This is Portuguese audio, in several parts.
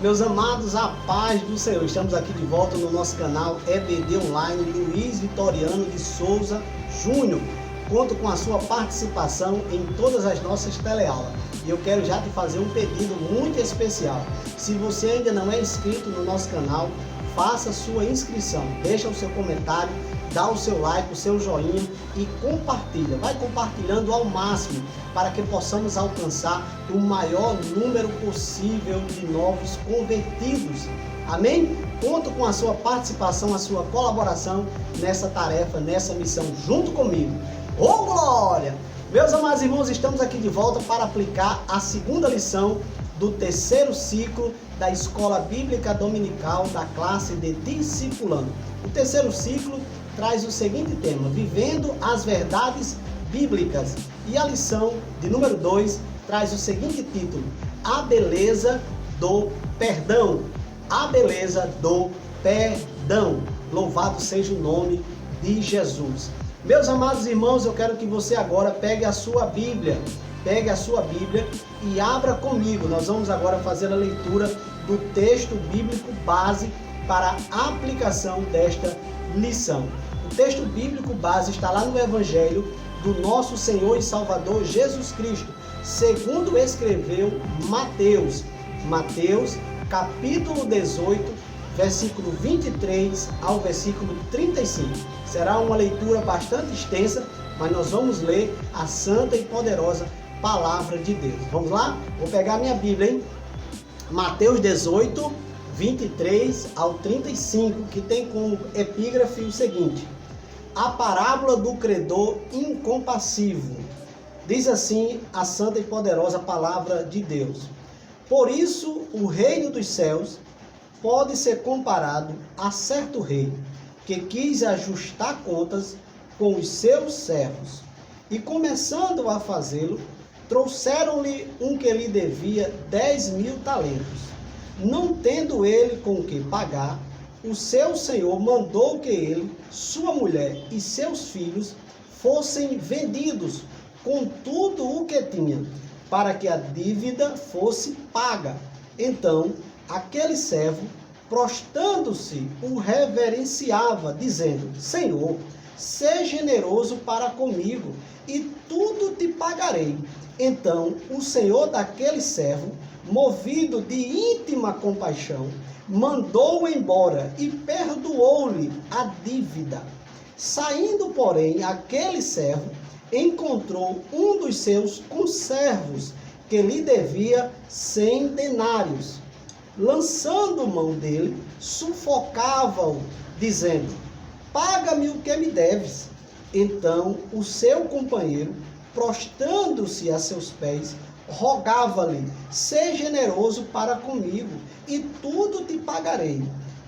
meus amados, a paz do Senhor. Estamos aqui de volta no nosso canal EBD Online, Luiz Vitoriano de Souza Júnior. Conto com a sua participação em todas as nossas teleaulas. E eu quero já te fazer um pedido muito especial. Se você ainda não é inscrito no nosso canal, faça sua inscrição, deixa o seu comentário, dá o seu like, o seu joinha e compartilha. Vai compartilhando ao máximo para que possamos alcançar o maior número possível de novos convertidos. Amém? Conto com a sua participação, a sua colaboração nessa tarefa, nessa missão, junto comigo. Ô glória! Meus amados irmãos, estamos aqui de volta para aplicar a segunda lição do terceiro ciclo da Escola Bíblica Dominical da classe de Discipulando. O terceiro ciclo traz o seguinte tema: Vivendo as Verdades Bíblicas. E a lição de número 2 traz o seguinte título: A Beleza do Perdão. A Beleza do Perdão. Louvado seja o nome de Jesus. Meus amados irmãos, eu quero que você agora pegue a sua Bíblia. Pegue a sua Bíblia e abra comigo. Nós vamos agora fazer a leitura do texto bíblico base para a aplicação desta lição. O texto bíblico base está lá no Evangelho do nosso Senhor e Salvador Jesus Cristo, segundo escreveu Mateus. Mateus, capítulo 18, versículo 23 ao versículo 35. Será uma leitura bastante extensa, mas nós vamos ler a santa e poderosa Palavra de Deus. Vamos lá? Vou pegar minha Bíblia, hein? Mateus 18, 23 ao 35, que tem como epígrafe o seguinte: A parábola do credor incompassivo. Diz assim a santa e poderosa Palavra de Deus: Por isso o reino dos céus pode ser comparado a certo rei que quis ajustar contas com os seus servos. E começando a fazê-lo, trouxeram-lhe um que lhe devia 10.000 talentos. Não tendo ele com que pagar, o seu senhor mandou que ele, sua mulher e seus filhos fossem vendidos com tudo o que tinha, para que a dívida fosse paga. Então, aquele servo, prostrando-se, o reverenciava, dizendo: Senhor, sê generoso para comigo, e tudo te pagarei. Então, o senhor daquele servo, movido de íntima compaixão, mandou-o embora e perdoou-lhe a dívida. Saindo, porém, aquele servo encontrou um dos seus conservos, que lhe devia 100 denários. Lançando mão dele, sufocava-o, dizendo: Paga-me o que me deves. Então o seu companheiro, prostrando-se a seus pés, rogava-lhe: Sê generoso para comigo, e tudo te pagarei.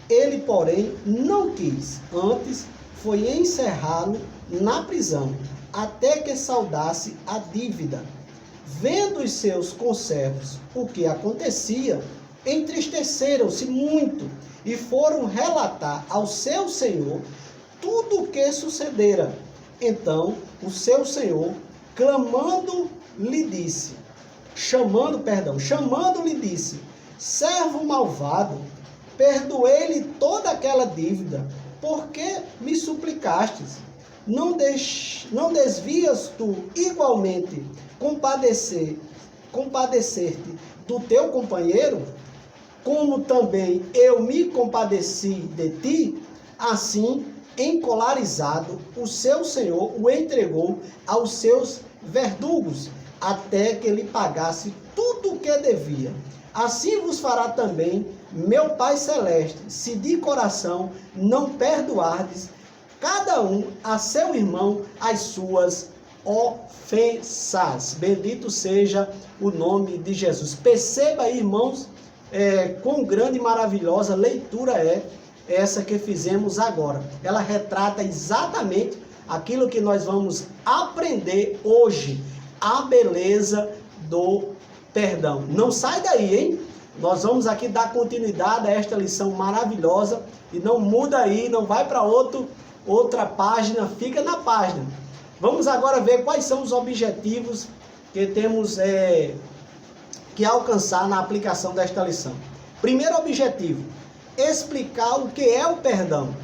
Ele, porém, não quis, antes foi encerrá-lo na prisão, até que saldasse a dívida. Vendo os seus conservos o que acontecia, entristeceram-se muito e foram relatar ao seu senhor tudo o que sucedera. Então o seu senhor, chamando-lhe disse: Servo malvado, perdoei-lhe toda aquela dívida, porque me suplicastes. Não desvias tu igualmente compadecer-te do teu companheiro, como também eu me compadeci de ti? Assim, encolarizado, o seu senhor o entregou aos seus verdugos, até que lhe pagasse tudo o que devia. Assim vos fará também meu Pai Celeste, se de coração não perdoardes cada um a seu irmão as suas ofensas. Bendito seja o nome de Jesus. Perceba aí, irmãos, quão grande e maravilhosa leitura é essa que fizemos agora. Ela retrata exatamente aquilo que nós vamos aprender hoje: a beleza do perdão. Não sai daí, hein? Nós vamos aqui dar continuidade a esta lição maravilhosa, e não muda aí, não vai para outra página, fica na página. Vamos agora ver quais são os objetivos que temos que alcançar na aplicação desta lição. Primeiro objetivo, explicar o que é o perdão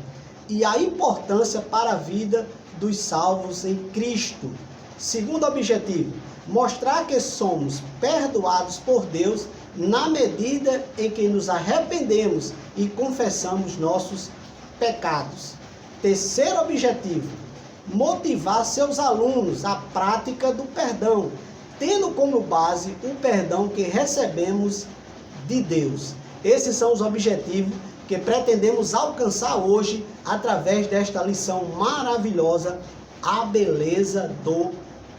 e a importância para a vida dos salvos em Cristo. Segundo objetivo, mostrar que somos perdoados por Deus na medida em que nos arrependemos e confessamos nossos pecados. Terceiro objetivo, motivar seus alunos à prática do perdão, tendo como base o perdão que recebemos de Deus. Esses são os objetivos que pretendemos alcançar hoje através desta lição maravilhosa, a beleza do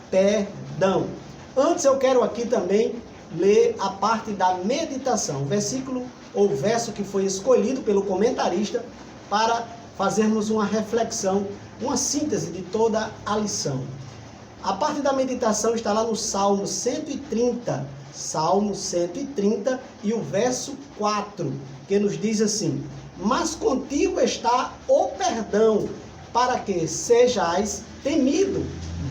perdão. Antes eu quero aqui também ler a parte da meditação, versículo ou verso que foi escolhido pelo comentarista para fazermos uma reflexão, uma síntese de toda a lição. A parte da meditação está lá no Salmo 130, Salmo 130 e o verso 4, que nos diz assim: mas contigo está o perdão, para que sejais temido.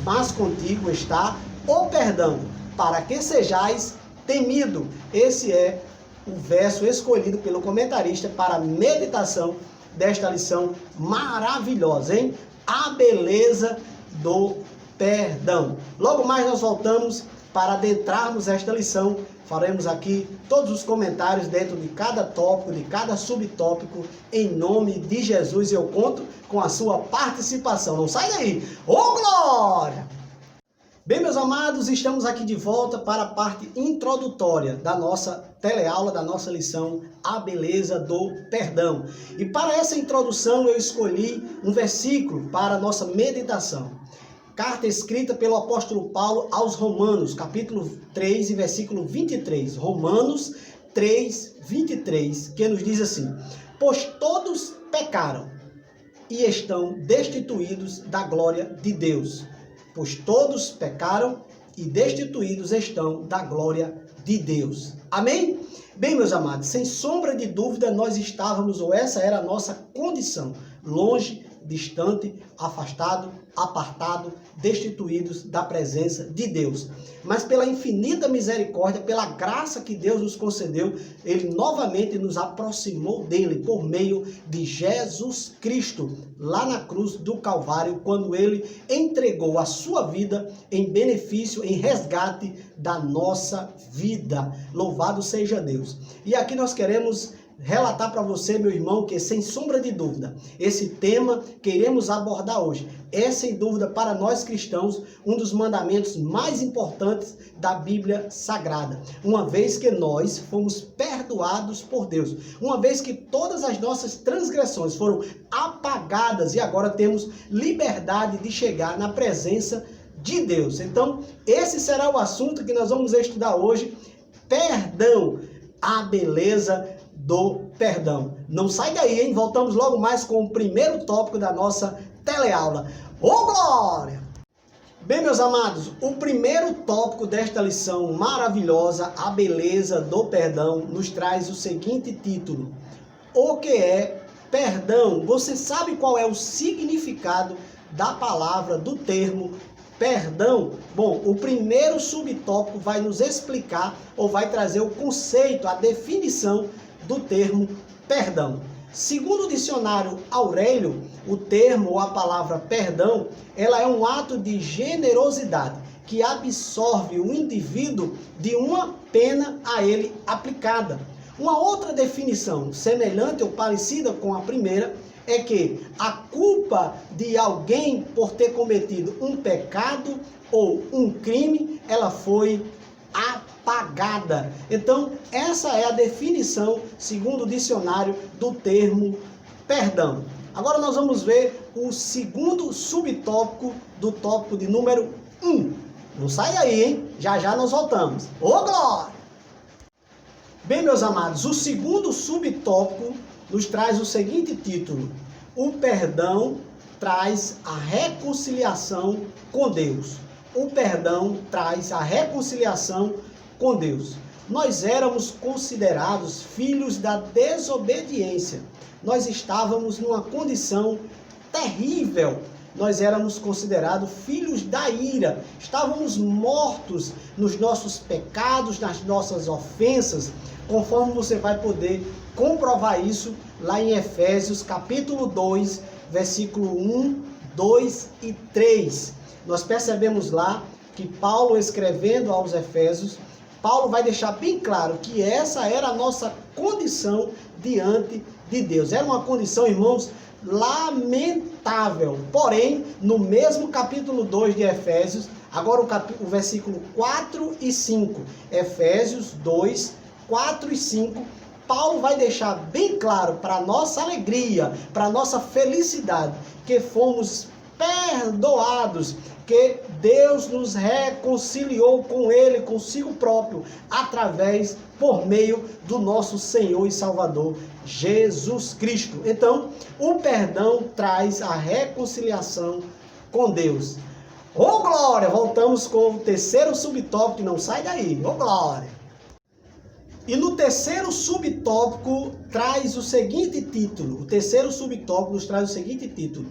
Mas contigo está o perdão, para que sejais temido. Esse é o verso escolhido pelo comentarista para a meditação desta lição maravilhosa, hein? A beleza do perdão. Logo mais nós voltamos para adentrarmos esta lição. Faremos aqui todos os comentários dentro de cada tópico, de cada subtópico, em nome de Jesus. Eu conto com a sua participação. Não sai daí! Ô glória! Bem, meus amados, estamos aqui de volta para a parte introdutória da nossa teleaula, da nossa lição, a beleza do perdão. E para essa introdução eu escolhi um versículo para a nossa meditação. Carta escrita pelo apóstolo Paulo aos Romanos, capítulo 3 e versículo 23. Romanos 3, 23, que nos diz assim: pois todos pecaram e estão destituídos da glória de Deus. Pois todos pecaram e destituídos estão da glória de Deus. Amém? Bem, meus amados, sem sombra de dúvida nós estávamos, ou essa era a nossa condição, longe, distante, afastado, apartado, destituídos da presença de Deus. Mas pela infinita misericórdia, pela graça que Deus nos concedeu, Ele novamente nos aproximou dele por meio de Jesus Cristo, lá na cruz do Calvário, quando Ele entregou a sua vida em benefício, em resgate da nossa vida. Louvado seja Deus. E aqui nós queremos relatar para você, meu irmão, que sem sombra de dúvida, esse tema que iremos abordar hoje é, sem dúvida, para nós cristãos, um dos mandamentos mais importantes da Bíblia Sagrada. Uma vez que nós fomos perdoados por Deus, uma vez que todas as nossas transgressões foram apagadas e agora temos liberdade de chegar na presença de Deus. Então, esse será o assunto que nós vamos estudar hoje: perdão, a beleza do perdão. Não sai daí, hein? Voltamos logo mais com o primeiro tópico da nossa teleaula. Ô glória! Bem, meus amados, o primeiro tópico desta lição maravilhosa, a beleza do perdão, nos traz o seguinte título: o que é perdão? Você sabe qual é o significado da palavra, do termo perdão? Bom, o primeiro subtópico vai nos explicar, ou vai trazer o conceito, a definição do termo perdão. Segundo o dicionário Aurélio, o termo ou a palavra perdão, ela é um ato de generosidade que absorve o indivíduo de uma pena a ele aplicada. Uma outra definição, semelhante ou parecida com a primeira, é que a culpa de alguém por ter cometido um pecado ou um crime, ela foi apagada. Então, essa é a definição, segundo o dicionário, do termo perdão. Agora nós vamos ver o segundo subtópico do tópico de número 1. Não sai daí, hein? Já já nós voltamos. Ô glória! Bem, meus amados, o segundo subtópico nos traz o seguinte título: o perdão traz a reconciliação com Deus. O perdão traz a reconciliação com Deus. Nós éramos considerados filhos da desobediência. Nós estávamos numa condição terrível, nós éramos considerados filhos da ira. Estávamos mortos nos nossos pecados, nas nossas ofensas, conforme você vai poder comprovar isso lá em Efésios capítulo 2, versículo 1, 2 e 3. Nós percebemos lá que Paulo, escrevendo aos Efésios, Paulo vai deixar bem claro que essa era a nossa condição diante de Deus. Era uma condição, irmãos, lamentável. Porém, no mesmo capítulo 2 de Efésios, agora o versículo 4 e 5, Efésios 2, 4 e 5, Paulo vai deixar bem claro para a nossa alegria, para a nossa felicidade, que fomos perdoados, que Deus nos reconciliou com Ele, consigo próprio, por meio do nosso Senhor e Salvador, Jesus Cristo. Então, o perdão traz a reconciliação com Deus. Ô glória! Voltamos com o terceiro subtópico, que não sai daí. Ô glória! E no terceiro subtópico traz o seguinte título. O terceiro subtópico nos traz o seguinte título: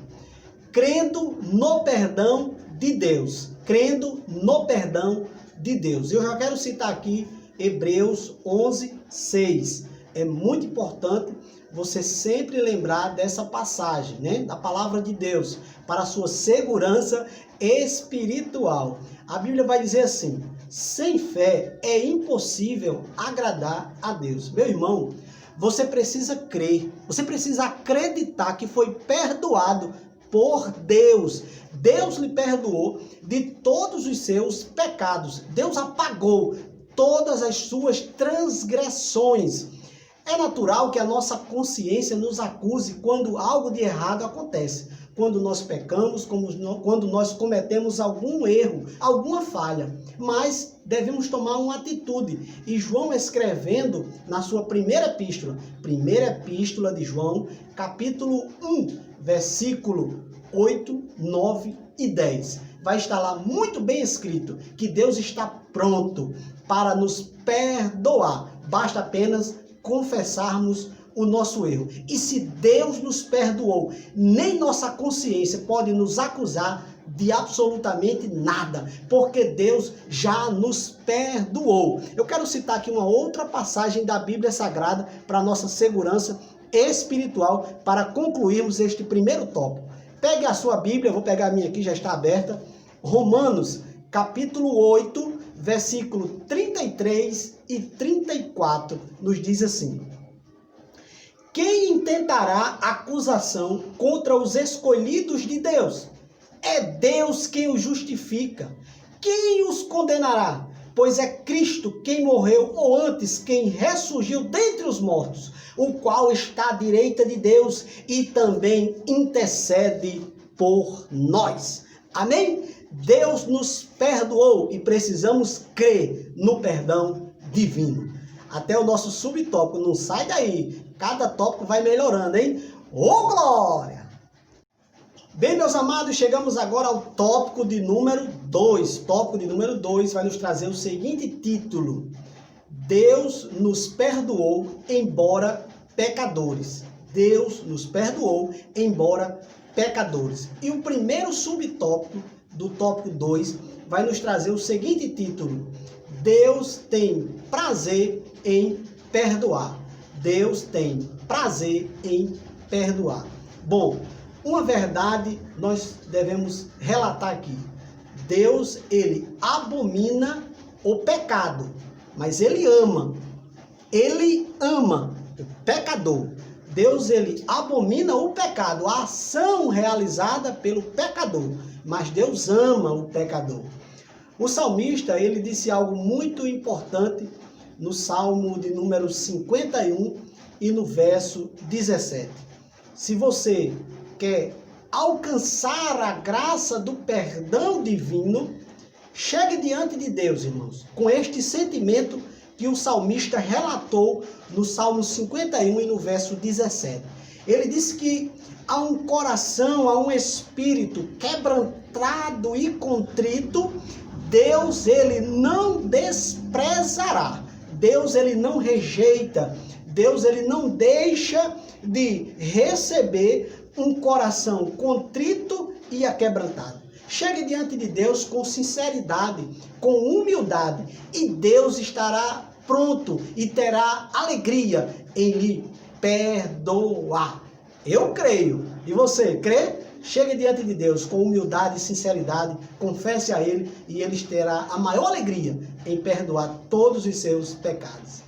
crendo no perdão de Deus. Crendo no perdão de Deus. Eu já quero citar aqui Hebreus 11, 6. É muito importante você sempre lembrar dessa passagem, né? Da palavra de Deus, para a sua segurança espiritual. A Bíblia vai dizer assim: sem fé é impossível agradar a Deus. Meu irmão, você precisa crer, você precisa acreditar que foi perdoado por Deus. Deus lhe perdoou de todos os seus pecados. Deus apagou todas as suas transgressões. É natural que a nossa consciência nos acuse quando algo de errado acontece. Quando nós pecamos, quando nós cometemos algum erro, alguma falha. Mas devemos tomar uma atitude. E João, escrevendo na sua primeira epístola de João, capítulo 1, versículo 8, 9 e 10. Vai estar lá muito bem escrito que Deus está pronto para nos perdoar. Basta apenas confessarmos o nosso erro. E se Deus nos perdoou, nem nossa consciência pode nos acusar de absolutamente nada, porque Deus já nos perdoou. Eu quero citar aqui uma outra passagem da Bíblia Sagrada para nossa segurança espiritual, para concluirmos este primeiro tópico. Pegue a sua Bíblia, eu vou pegar a minha aqui, já está aberta. Romanos, capítulo 8, versículo 33 e 34, nos diz assim: quem intentará acusação contra os escolhidos de Deus? É Deus quem os justifica. Quem os condenará? Pois é Cristo quem morreu, ou antes, quem ressurgiu dentre os mortos, o qual está à direita de Deus e também intercede por nós. Amém? Deus nos perdoou e precisamos crer no perdão divino. Até o nosso subtópico, não sai daí. Cada tópico vai melhorando, hein? Ô glória! Bem, meus amados, chegamos agora ao tópico de número 2. Tópico de número 2 vai nos trazer o seguinte título: Deus nos perdoou, embora pecadores. Deus nos perdoou, embora pecadores. E o primeiro subtópico do tópico 2 vai nos trazer o seguinte título: Deus tem prazer em perdoar. Deus tem prazer em perdoar. Bom, uma verdade nós devemos relatar aqui. Deus, ele abomina o pecado, mas ele ama. Ele ama o pecador. Deus, ele abomina o pecado, a ação realizada pelo pecador, mas Deus ama o pecador. O salmista, ele disse algo muito importante no Salmo de número 51 e no verso 17. Se você quer alcançar a graça do perdão divino, chegue diante de Deus, irmãos, com este sentimento que o salmista relatou no Salmo 51 e no verso 17. Ele disse que há um coração, há um espírito quebrantado e contrito, Deus, ele não desprezará. Deus, ele não rejeita. Deus, ele não deixa de receber um coração contrito e aquebrantado. Chegue diante de Deus com sinceridade, com humildade, e Deus estará pronto e terá alegria em lhe perdoar. Eu creio. E você crê? Chegue diante de Deus com humildade e sinceridade, confesse a Ele e Ele terá a maior alegria em perdoar todos os seus pecados.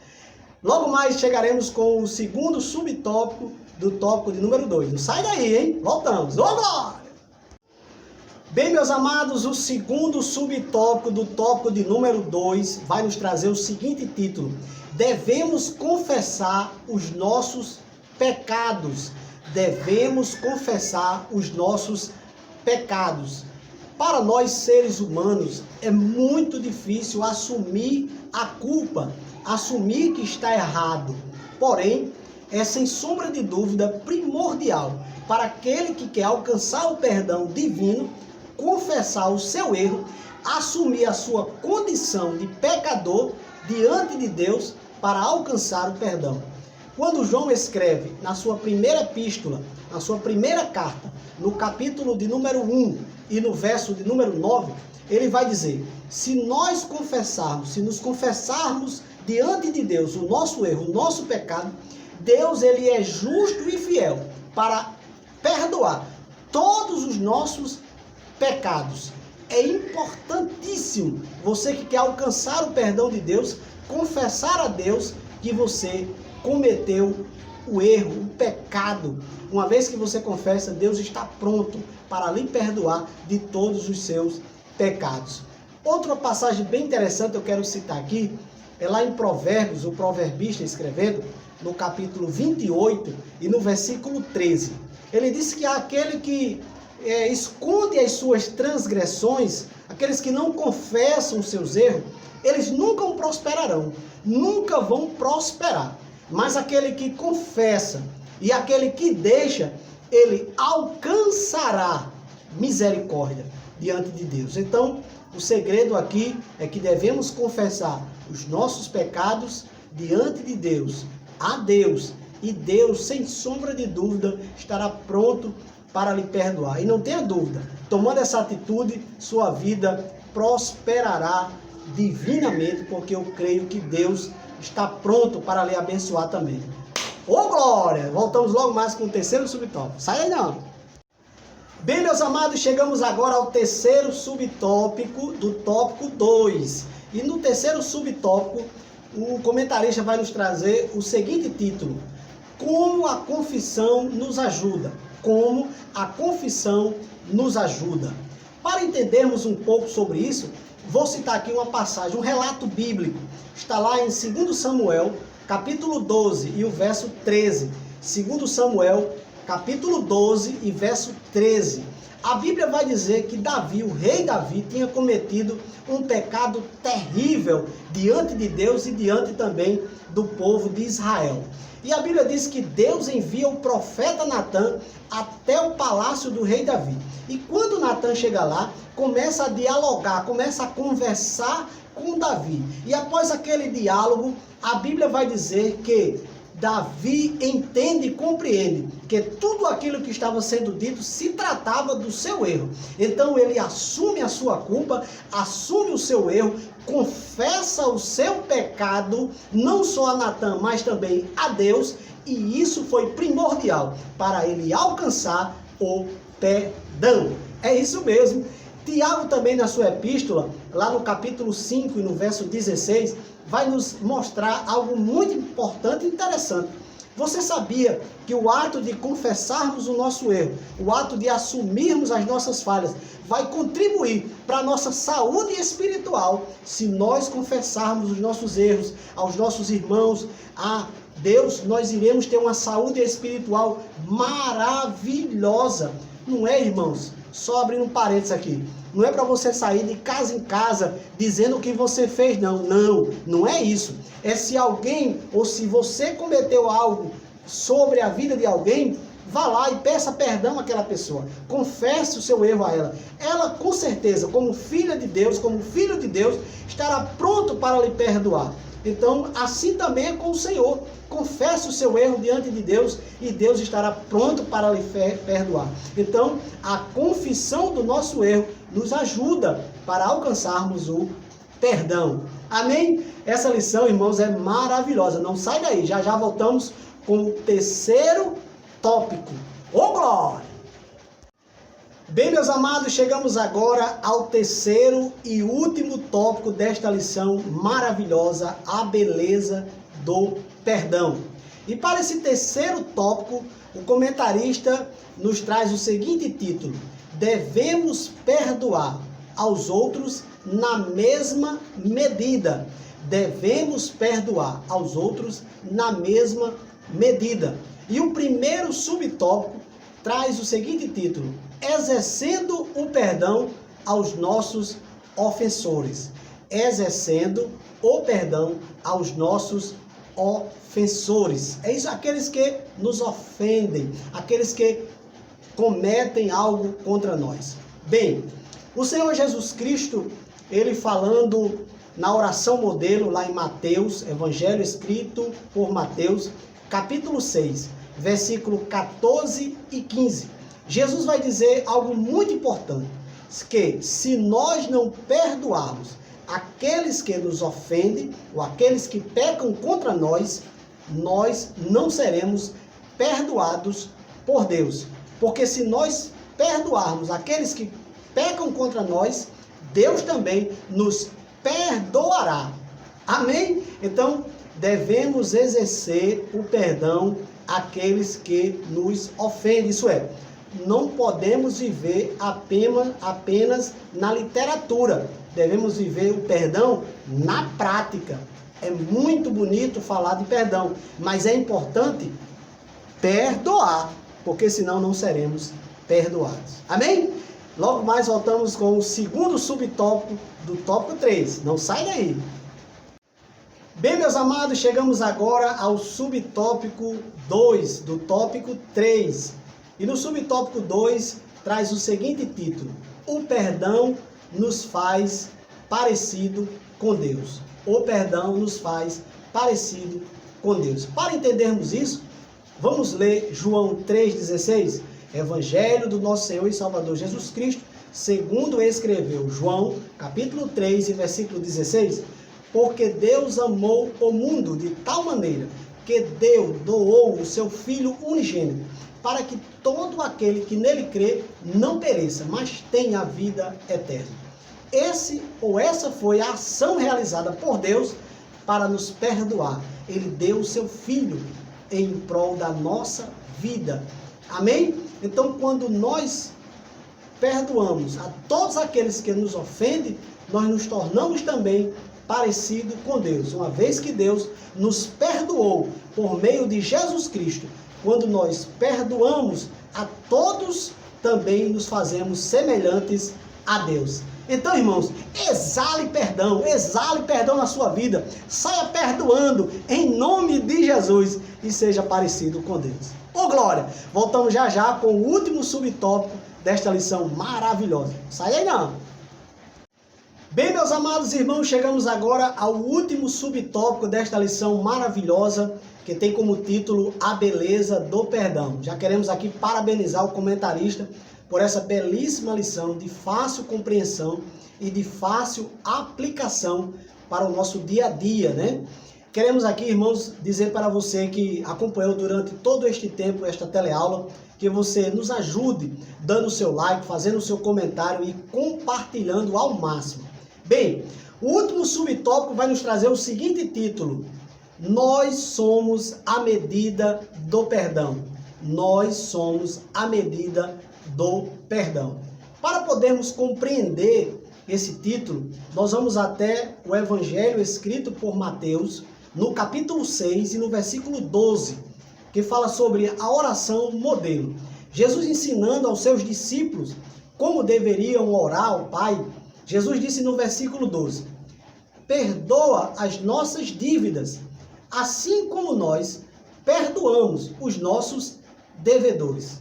Logo mais chegaremos com o segundo subtópico do tópico de número 2. Não sai daí, hein? Voltamos. Agora! Bem, meus amados, o segundo subtópico do tópico de número 2 vai nos trazer o seguinte título: devemos confessar os nossos pecados. Devemos confessar os nossos pecados. Para nós, seres humanos, é muito difícil assumir a culpa, assumir que está errado. Porém, é sem sombra de dúvida primordial para aquele que quer alcançar o perdão divino, confessar o seu erro, assumir a sua condição de pecador diante de Deus para alcançar o perdão. Quando João escreve na sua primeira epístola, na sua primeira carta, no capítulo de número 1 e no verso de número 9, ele vai dizer: se nós confessarmos, se nos confessarmos diante de Deus o nosso erro, o nosso pecado, Deus ele é justo e fiel para perdoar todos os nossos pecados. É importantíssimo você que quer alcançar o perdão de Deus, confessar a Deus que você cometeu o erro, o pecado. Uma vez que você confessa, Deus está pronto para lhe perdoar de todos os seus pecados. Outra passagem bem interessante eu quero citar aqui, é lá em Provérbios, o proverbista escrevendo, no capítulo 28 e no versículo 13. Ele diz que aquele que esconde as suas transgressões, aqueles que não confessam os seus erros, eles nunca prosperarão, nunca vão prosperar. Mas aquele que confessa e aquele que deixa, ele alcançará misericórdia diante de Deus. Então, o segredo aqui é que devemos confessar os nossos pecados diante de Deus, a Deus, e Deus, sem sombra de dúvida, estará pronto para lhe perdoar. E não tenha dúvida, tomando essa atitude, sua vida prosperará divinamente, porque eu creio que Deus está pronto para lhe abençoar também. Ô glória! Voltamos logo mais com o terceiro subtópico. Sai aí não! Bem, meus amados, chegamos agora ao terceiro subtópico do tópico 2. E no terceiro subtópico, o comentarista vai nos trazer o seguinte título: como a confissão nos ajuda. Como a confissão nos ajuda. Para entendermos um pouco sobre isso, vou citar aqui uma passagem, um relato bíblico. Está lá em 2 Samuel, capítulo 12 e o verso 13. 2 Samuel, capítulo 12 e verso 13. A Bíblia vai dizer que Davi, o rei Davi, tinha cometido um pecado terrível diante de Deus e diante também do povo de Israel. E a Bíblia diz que Deus envia o profeta Natã até o palácio do rei Davi. E quando Natã chega lá, começa a dialogar, começa a conversar com Davi. E após aquele diálogo, a Bíblia vai dizer que Davi entende e compreende que tudo aquilo que estava sendo dito se tratava do seu erro. Então ele assume a sua culpa, assume o seu erro, confessa o seu pecado, não só a Natã, mas também a Deus, e isso foi primordial para ele alcançar o perdão. É isso mesmo. Tiago também na sua epístola, lá no capítulo 5 e no verso 16, vai nos mostrar algo muito importante e interessante. Você sabia que o ato de confessarmos o nosso erro, o ato de assumirmos as nossas falhas, vai contribuir para a nossa saúde espiritual se nós confessarmos os nossos erros aos nossos irmãos, a Deus, nós iremos ter uma saúde espiritual maravilhosa. Não é, irmãos? Só abrindo um parênteses aqui. Não é para você sair de casa em casa dizendo o que você fez, não. Não é isso. É se alguém ou se você cometeu algo sobre a vida de alguém, vá lá e peça perdão àquela pessoa. Confesse o seu erro a ela. Ela, com certeza, como filha de Deus, como filho de Deus, estará pronto para lhe perdoar. Então, assim também é com o Senhor. Confesse confesse o seu erro diante de Deus e Deus estará pronto para lhe perdoar. Então, a confissão do nosso erro nos ajuda para alcançarmos o perdão. Amém? Essa lição, irmãos, é maravilhosa. Não sai daí, já já voltamos com o terceiro tópico. Ô glória! Bem, meus amados, chegamos agora ao terceiro e último tópico desta lição maravilhosa, a beleza do perdão. E para esse terceiro tópico, o comentarista nos traz o seguinte título: devemos perdoar aos outros na mesma medida. Devemos perdoar aos outros na mesma medida. E o primeiro subtópico traz o seguinte título: exercendo o perdão aos nossos ofensores. Exercendo o perdão aos nossos ofensores. É isso, aqueles que nos ofendem, aqueles que cometem algo contra nós. Bem, o Senhor Jesus Cristo, ele falando na oração modelo lá em Mateus, evangelho escrito por Mateus, capítulo 6, versículo 14 e 15. Jesus vai dizer algo muito importante, que se nós não perdoarmos aqueles que nos ofendem, ou aqueles que pecam contra nós, nós não seremos perdoados por Deus. Porque se nós perdoarmos aqueles que pecam contra nós, Deus também nos perdoará. Amém? Então, devemos exercer o perdão àqueles que nos ofendem. Isso é, não podemos viver apenas na literatura. Devemos viver o perdão na prática. É muito bonito falar de perdão, mas é importante perdoar, porque senão não seremos perdoados. Amém? Logo mais voltamos com o segundo subtópico do tópico 3. Não sai daí. Bem, meus amados, chegamos agora ao subtópico 2 do tópico 3. E no subtópico 2 traz o seguinte título: o perdão nos faz parecido com Deus. O perdão nos faz parecido com Deus. Para entendermos isso, vamos ler João 3,16, Evangelho do nosso Senhor e Salvador Jesus Cristo, segundo escreveu João, capítulo 3, versículo 16. Porque Deus amou o mundo de tal maneira que doou o seu Filho unigênito, para que todo aquele que nele crê não pereça, mas tenha a vida eterna. Essa foi a ação realizada por Deus para nos perdoar. Ele deu o seu Filho em prol da nossa vida. Amém? Então, quando nós perdoamos a todos aqueles que nos ofendem, nós nos tornamos também parecidos com Deus. Uma vez que Deus nos perdoou por meio de Jesus Cristo, quando nós perdoamos a todos, também nos fazemos semelhantes a Deus. Então, irmãos, exale perdão na sua vida. Saia perdoando em nome de Jesus e seja parecido com Deus. Ô glória! Voltamos já já com o último subtópico desta lição maravilhosa. Sai aí não! Bem, meus amados irmãos, chegamos agora ao último subtópico desta lição maravilhosa, que tem como título A Beleza do Perdão. Já queremos aqui parabenizar o comentarista por essa belíssima lição de fácil compreensão e de fácil aplicação para o nosso dia a dia, né? Queremos aqui, irmãos, dizer para você que acompanhou durante todo este tempo esta teleaula, que você nos ajude dando o seu like, fazendo o seu comentário e compartilhando ao máximo. Bem, o último subtópico vai nos trazer o seguinte título: nós somos a medida do perdão. Nós somos a medida do perdão. Para podermos compreender esse título, nós vamos até o Evangelho escrito por Mateus, no capítulo 6 e no versículo 12, que fala sobre a oração modelo. Jesus ensinando aos seus discípulos como deveriam orar ao Pai. Jesus disse no versículo 12: perdoa as nossas dívidas, assim como nós perdoamos os nossos devedores.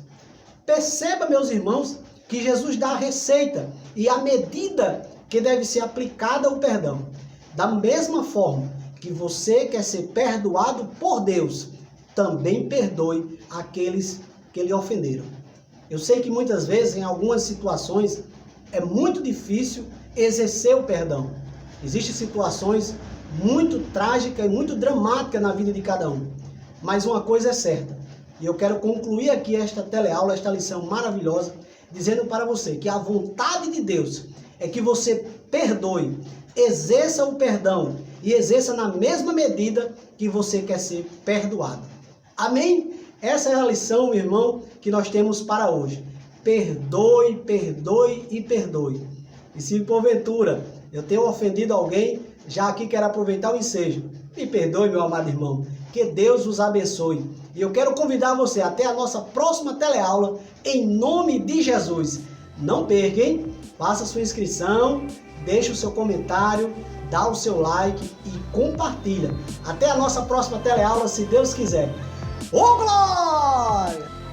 Perceba, meus irmãos, que Jesus dá a receita e a medida que deve ser aplicada ao perdão. Da mesma forma que você quer ser perdoado por Deus, também perdoe aqueles que lhe ofenderam. Eu sei que muitas vezes, em algumas situações, é muito difícil exercer o perdão. Existem situações muito trágicas e muito dramáticas na vida de cada um. Mas uma coisa é certa, e eu quero concluir aqui esta teleaula, esta lição maravilhosa, dizendo para você que a vontade de Deus é que você perdoe, exerça o perdão e exerça na mesma medida que você quer ser perdoado. Amém? Essa é a lição, meu irmão, que nós temos para hoje. Perdoe, perdoe e perdoe. E se porventura eu tenho ofendido alguém, já aqui quero aproveitar o ensejo. Me perdoe, meu amado irmão. Que Deus os abençoe. E eu quero convidar você até a nossa próxima teleaula, em nome de Jesus. Não perca, hein? Faça sua inscrição, deixe o seu comentário, dá o seu like e compartilha. Até a nossa próxima teleaula, se Deus quiser. Ô glória!